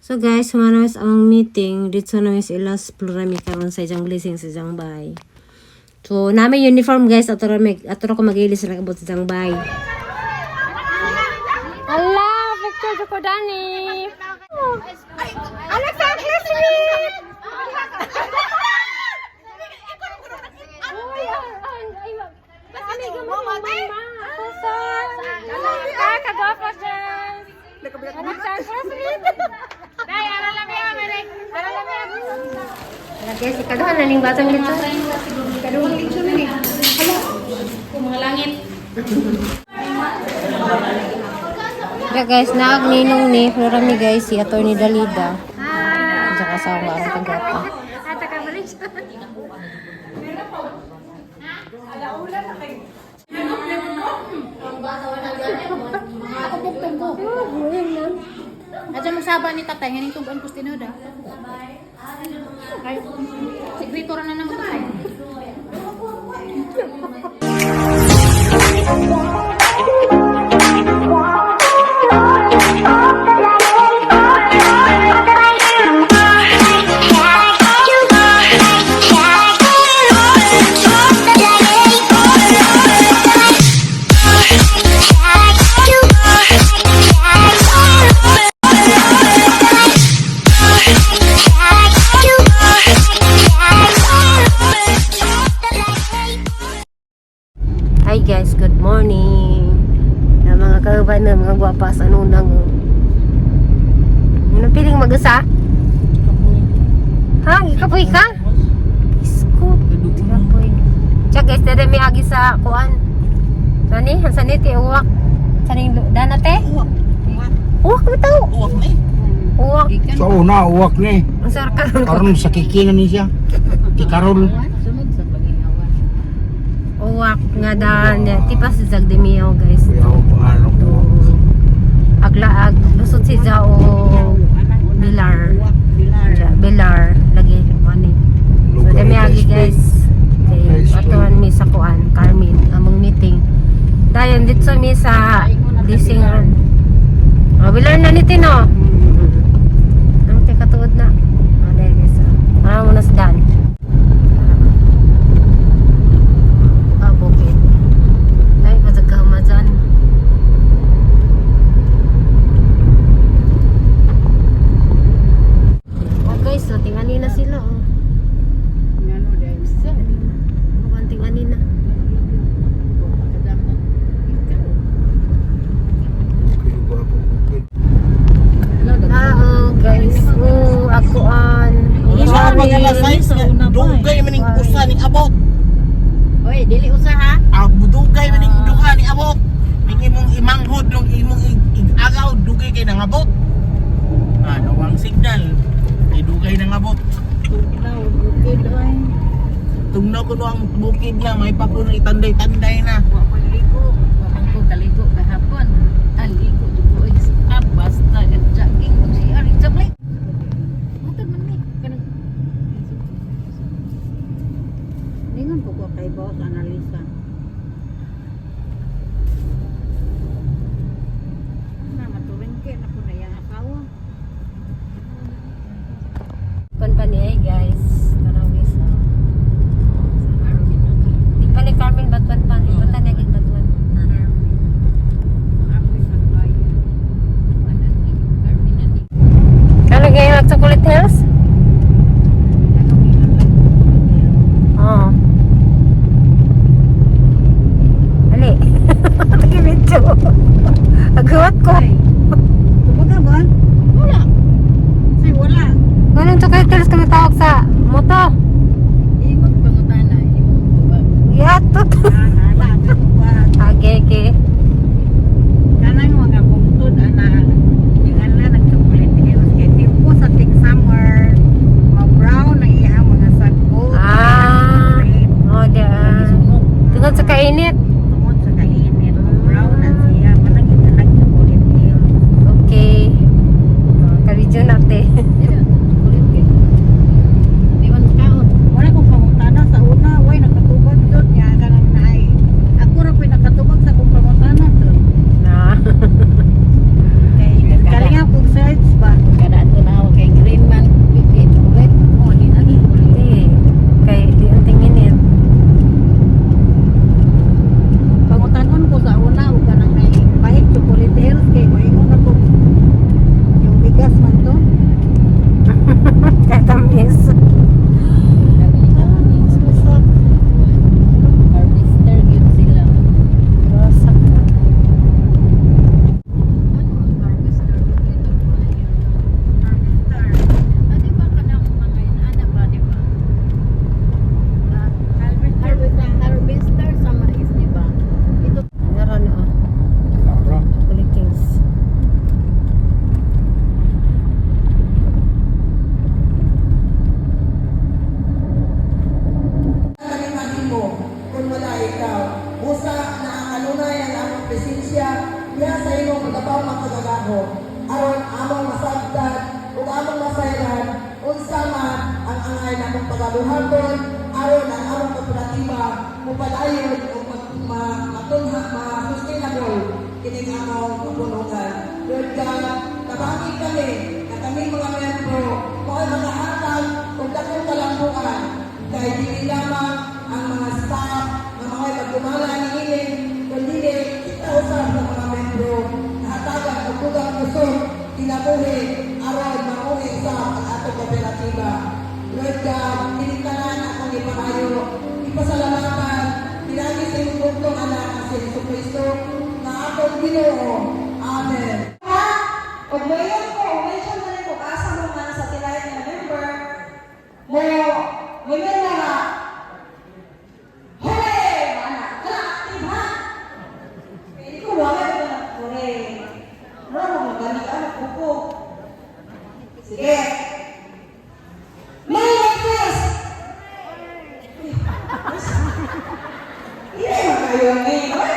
So guys, sumanawas ang meeting dito na is ilas plurami karon sa ijang blessing sa ijang bay. So namin uniform guys aturo ko mag-ilis na kabot sa ijang bay. Allah, picture ko dani. Anak sa classmate. Guys, ikaduhan na ning batang dito. Ikaduhan picture na ni. Hala, mga langit. Yeah, guys, naagninong ni Florami guys, si Atty. Dalida. Hi! At saka sa ang pagkata. At saka balik siya. Ako bugtong ko. Adyan magsaba ni tatay, ngayon tuban ko stinoda. Ay, sekretora na naman tayo. Hi guys, good morning. Na mga kauban na mga gwapas ano nang Ano piling mag-usa? Ha, ikapoy ka? Isko. Ikapoy. Check guys, dede may agi sa kuan. Nani, hansan ti uwak. Saning danate? Uwak. Uwak bitaw. Uwak ni. Uwak. So una uwak ni. Ang sarap karon. Karon sa kikinan ni siya. Ti Karol. Sunod sa pag-ihawan. Uwak nga dan. Tipas si Zagdemiao guys. Kuya pangalo ko. Aglaag. Lusot si Zao. Bilar. Bilar. Lagi. Mani. So demi agi guys. Okay. Patuan mi sa kuan. Carmen. Among meeting. Dayon dito mi sa leasing room. Oh, Bilar na ni Tino. Ang katuod na. Oh, dahil guys. Para mo nasdan. Ah, bukid. Ay, mazagkama dyan. Oh guys, so tingani na sila. Oh. Ngano dahil sa Mukhang tingani na. kadamo. Ah, oh guys. Oh, akuan. Sa pagala size dugay maning usa ni abot. Oy, dili usa ha. Dugay maning duha ni abot. Ning imong imanghod ng imong agaw dugay kay nangabot. Nawang signal. Ay dugay nangabot. Ilaw, bukid oy. Tungnaw ko no ang bukid na may papuno itanday-tanday na. Wa ko ligo. Wa man ko kaligo kahapon. Aligo ko is basta jogging ko si Ari Jablay. Matag man ni kanang Ningon ko kay boss analisa. Na matuwin kay na ko na yang asawa. Kuan pa ni ay guys. Tanaw guys. Di pa ni Carmen batuan pa. Di pa ta naging batuan. Ano ganyan ang Chocolate Hills? Oo. Ali. Nag-video. Agawat ko. Kumbaga ba? Wala. Say wala. Ganun Chocolate Hills kami tawag sa moto. Imog pangutana, imog tuwa. Yatot. Ala, tuwa. Ageke. Kanang mga bungtod ana. Yung ana nag-chocolate hills kay tipo sa thick summer. Ma-brown ang iyang mga sagbo. Ah. Oh, diyan. Tungkol sa kainit. Tungod sa kainit. Ma-brown na siya. Panagin na nag-chocolate hills. Okay. Ka-video natin. Di man kaon. Wala kong pangutana sa una. Way, nakatubad doon. Nga ka nang naay. kinahanglan na akong pagabuhaton aron ang among kooperatiba mupadayon o ma-sustainable kining among kapunuan. Lord God, tabangin kami na kami mga membro mo ay makahatag o dakong kalambuan kay dili lamang ang mga staff na mga magdumala ni ining kundi kita usap ng mga membro na hatagan o tugang kusog kinabuhi aron mamuhi sa ang atong kooperatiba. Lord God, tinitanan akong ipanayo, ipasalamatan, pinagi sa iyong bugtong anak na si Jesucristo na atong Ginoo. Amen. Kung ngayon ko, mention na rin kung asa mo man sa tilay na member, mo, ngayon na nga, hooray! Mana, kala, active ha? Hindi ko wala ito na, hooray. Ano mo, magaling ka na, kuko. Sige. May request! Hindi naman kayo ngayon, ha?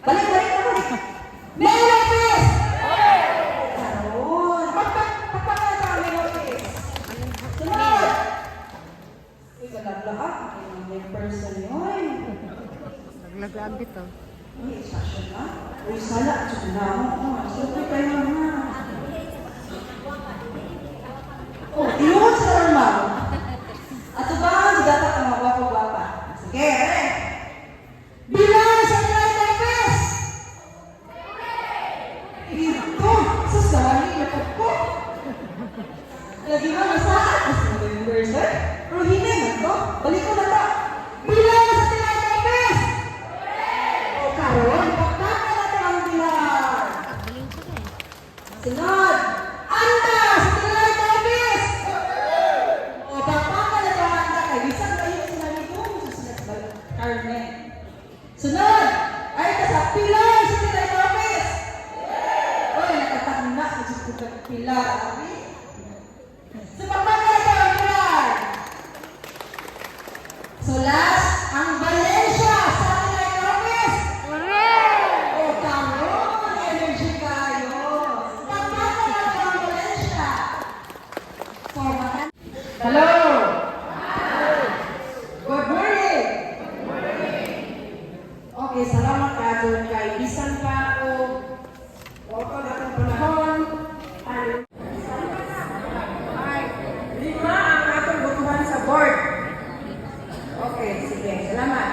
Balik, balik, balik. May request! Karoon. Pagpapala sa may request. Sunod! Uy, kalaglaak. May person yun. Naglagaan dito. Uy, sasyon na. Uy, sala. Sasyon na ako. Siyempre kayo na. Oh, iyon sa normal. At ba ang dapat ang mga gwapa-gwapa? Sige, re. Bilang sa request! Ito, sa sawali na po. Lagi ba nasaan? As November, sir? Pero hindi man to. Balik ko na to. Bilang sa request! O, karoon, bakit na ito ang bilang? Sunod! Anda! Sa request! O, bakit na ito ang anda? Kaya bisan kayo sinabi ko sa sinasbal. Carmen. Sunod! Ay, sa pilar sa request! Oy, nakatang na sa pilar. Sa pagpapalala ang pilar. So last, ang Valencia sa request. O, karoon, energy kayo. Pagpapalala ang Valencia. Hello! Good morning! Okay, salamat ka doon kay bisan pa o wala na akong panahon. Lima ang atong butuhan sa board. Okay, sige. Salamat.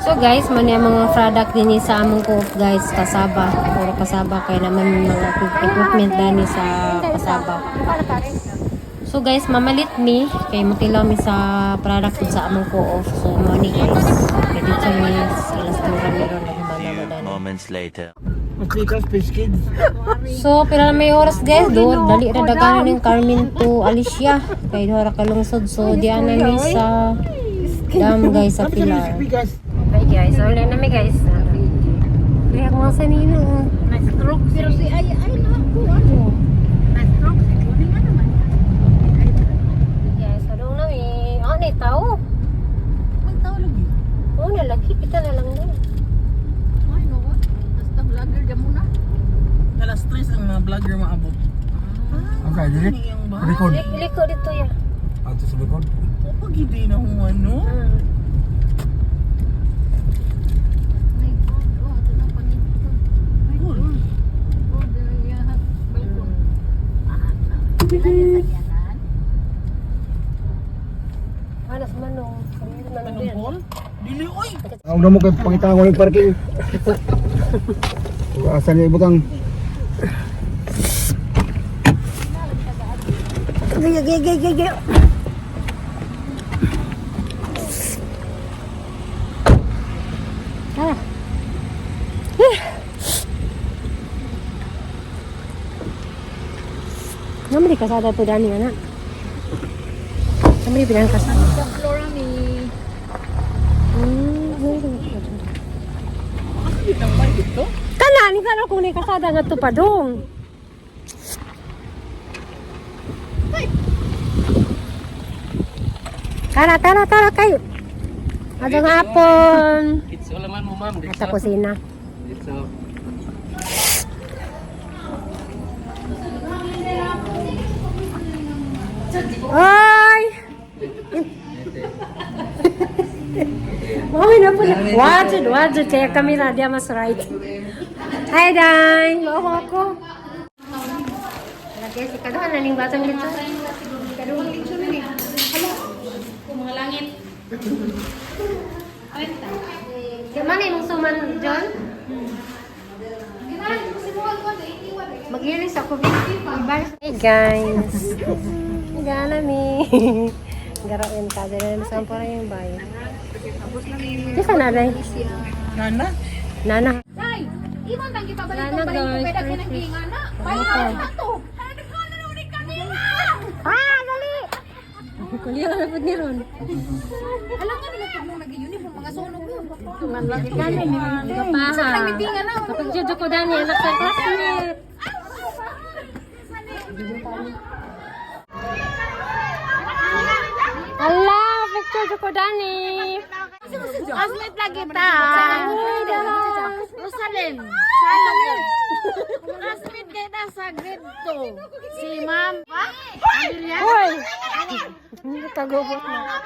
So guys, mani ang mga product din sa among co guys, kasaba. Puro kasaba kay naman mga equipment dani sa kasaba. So guys, mamalit mi kay mutilaw mi sa product pud sa among co-off. So money guys. Kay dito mi ilas tura meron na hibala dani. Moments later. Because fish kids. So pila na may oras guys, do dali ra daganan ning Carmen to Alicia kay dora ka lungsod. So di ana mi sa dam guys sa Pilar. Okay guys, so ulit namin guys. Kaya kung sa nino. Na-stroke pero si ay na ako ano. Na-stroke si Kuning nga naman. Guys, so doon namin. Oh, may tao. May tao lagi. Oh, nalagi. Pita na lang doon. Ay no. Basta vlogger dyan muna. Alas 3 ang mga vlogger maabot. Okay, dili. Yung ba? Record. Liko dito ya. Ato sa record. O pag hindi na kung ano. May god. Oh, ito na panito. May god. Oh, dili ya. Balkon. Sakyanan. Anas manong. Anong ball? Dili, oy! Una mo kay pangita ko ng parking. Asa ni ibutang. Gaya. Tara. Naman di kasada po dani anak. Naman di pinang kasada. Sa Flora ni Hmm. na kung ni kasada nga tupadong. Tara kayo. Adong hapon. It's all naman mo, ma'am. At sa kusina. It's all. Ay! Mami na po na. Wajud. Kaya kami na dia mas right. Hi, Day. Bawa ako. Lagi si Kaduhan na ning batang dito. Kaduhan dito na ni. Mga langit. Kaya man yung suman, John? Mag-iris ako. Hey, guys. Gana mi. Garain ka. Dahil saan pa rin yung bayo. Di ka na, Day? Nana. Day, iwan tang kita balik Nana, ko guys. pwede kinang na. Bayaran na to. Nagkala na ulit kanina. Dali! Kuliya ka na po ni Ron. Alam nga nila kung nag-uniform mga sunog yun. Gana mi. Sa nagmitingan na. Kapag judyo ko dani, anak sa classmate. Ala, picture jud ko dani. Asmet lagi ta. Usalin. Asmet kay ta sa grade 2. Si Ma'am. Hoy. Kagubot na.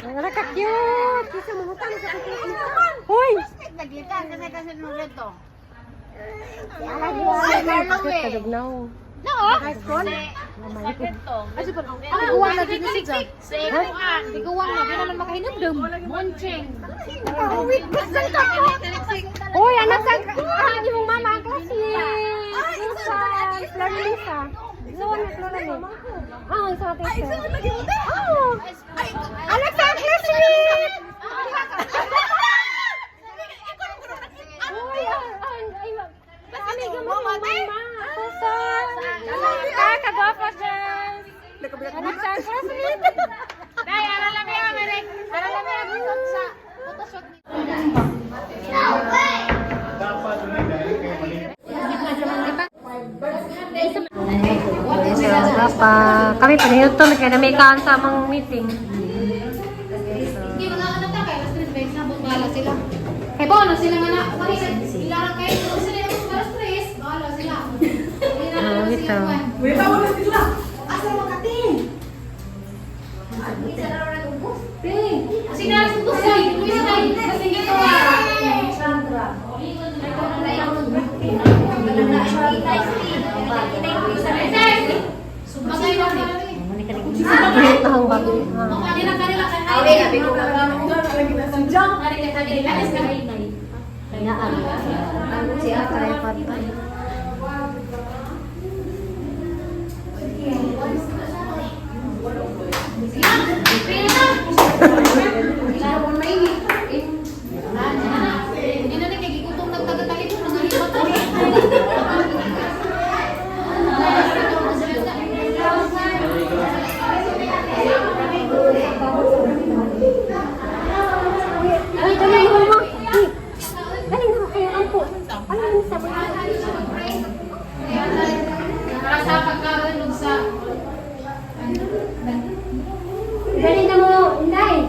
Wala ka cute. Kisa mo hutang sa cute. Hoy. Kadugnaw. No. Uwang na din si Jack. Iguwang na din naman makahinabdom. Moncheng. Hoy, anak sa hindi mong mama ang klase. Lisa, Flora Lisa. Zoon na Flora ni. Ah, sa atin. Oh. Anak sa klase. Hoy, ay, kami gamot mama. Sa kagwapo siya. Anak sa klase. Day, ara lang yan, Merek. Ara lang yan, sa photoshoot ni. Kami panihutom kaya na may kaan sa amang meeting. Hindi mga anak na kaya, stress ba sa bala sila. Eh, bono sila nga na. Ilarang kayo, kung sila yung para stress, bala sila. Ito. Wait, tawag na sila. Asa makating? Sige na, susay. Luis na, kasi ito Ito ang bago. Siya tripod pa. Ay, dali mo mo. Dali mo kayo ang po. Ano yung sabi? Para sa pagkaroon sa Dali na mo, Inday.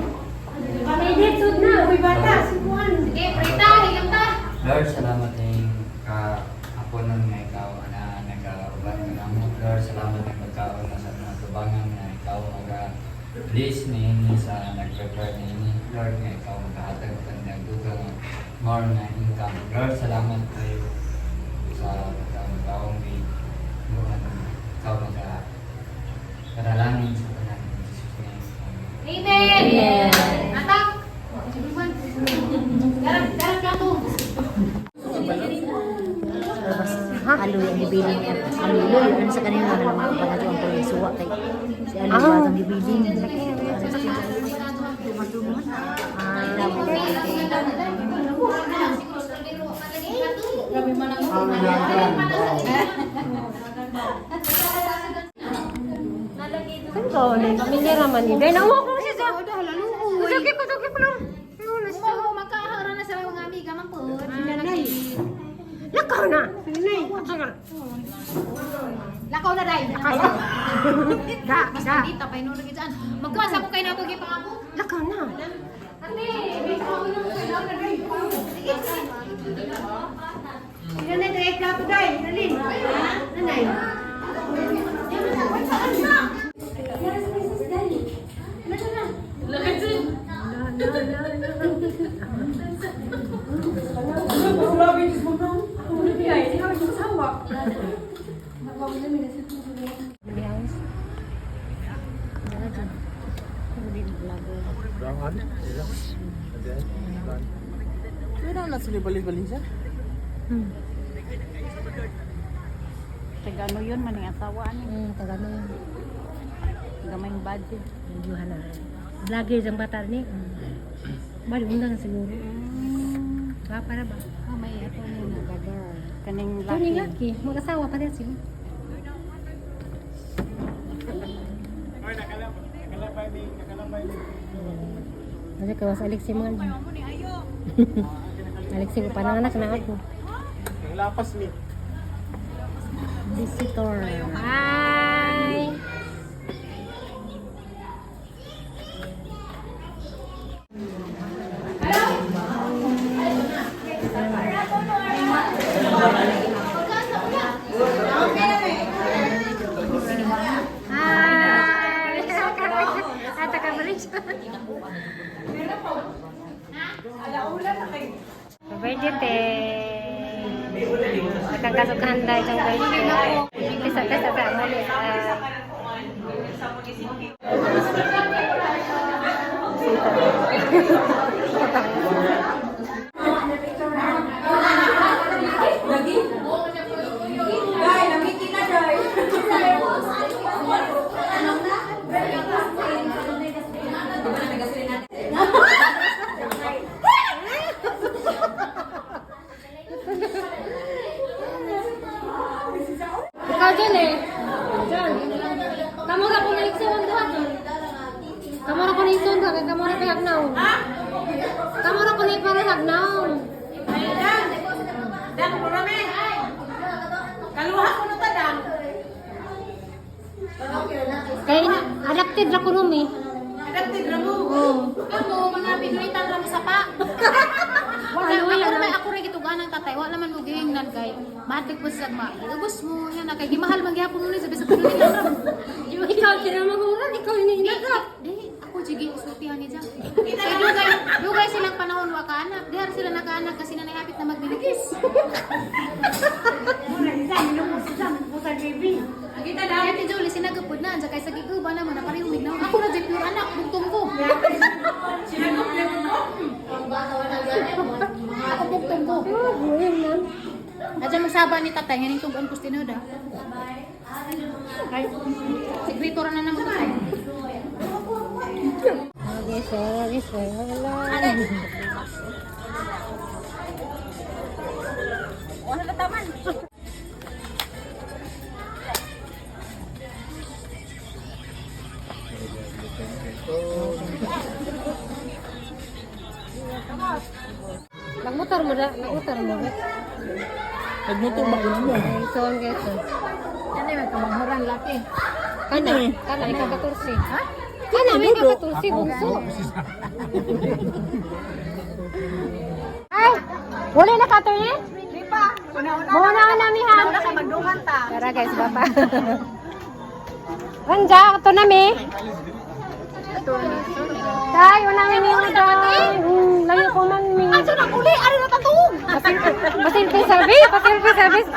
Edit sud na. Uy, bata. Subuhan. sige, prita, higam ta. Lord, salamat ng kaaponon nga ikaw na nag-uban ka na mo. Lord, salamat ng pagkaon na sa mga tubangan na ikaw mag-release ni sa nag-prepare ni ini. Lord, nga ikaw magkahatag ka ng dugang more na income. Lord, salamat kayo sa pagkaon ni ikaw mag-karalangin sa kanan ng Jesus name. Amen. Amen. Atak. Garap ka to. Alo yang gibiling alo ano sa kanila na mga pala ang pagsuwa kay si alo ang gibiling Ito, pamilya naman ni. Dahil nakuha ko siya sa... Kusuki ko lang. Lakaw na. Sige na. Lakaw. Lakaw na dai. Da. Dito pa ino lagi dyan. Magkuasa ko kay na pagi pangako. Lakaw na. Ate, may tawag na ko na dai. Sige na, direct na ako, Day. Dali. Nanay. Pero na sila balik-balik siya. Tagano yun, maning asawaan. Tagano yun. Gamay yung budget. Medyohan na. Vlogger ang bata ni. Bali, undang siguro. Para ba? May ako ni nagagar. Kaning Kuning laki. laki. Mag-asawa pa rin sila. Kasi kawas Alexi mo. Alexi ko pananganak na ako. Ang lapas ni. Visitor. Hi! Hi! Ata ka ba rin siya? Birthday day! At ang kasukahan dahil sa birthday. Tesa sa muli. Ikaw dyan eh. Dyan. Kamu ra ko na iksuon doon. Kamu ra ko na iksuon doon. Kamu ra kay hagnaw. Kamu ra ko na para hagnaw. Dan ko rame. Kaluha ko no ta dan. Kaya adapted ra ko rum eh. Adapted ra mo. Oo. Kamu mga pinuritan ra mo sa pa. Ano yan? May ako rin gitugan ng tatay. Wala man mo gihingnan kay. Matik po siya ma. Gusto mo yan na kay gimahal magyapon mo ni sabi sa pinuritan ra. Ikaw kinamaguran. Ikaw iniingat ka. Di, ako sige usultihan ni Jack. Kaya dugay silang panahon wa kaanak. Dihar sila nakaanak kasi na nahapit na magbilikis. Kita daw. Kaya ti Jolie sinagapod na. Kaya sa giguba naman na pareho mignaw. Ako na dyan pure anak. Bugtong ko. Ako bugtong ko. Adya magsaba ni tatay. Ngayon tugon ko stinoda. Ay, sekreto ra na naman ko tayo. Okay, sir. Wala. Wala na taman. Nagmotor mo da. Nagmotor mo da. Nagmotor ba ko mo? Ikaw guys. Ano yung kamanghuran laki? Kana ikaw 14. Ha? Kana ikaw 14 bunso. Ay, wala na ka ni? Di pa. Muna na mi ha. Una ka magduhan ta. Tara guys, baba. Ranja, ito na mi. Tay, wala nga niyo tay. Layo ko man mi. Asa na uli? Ano na tatong? Pasilpi service.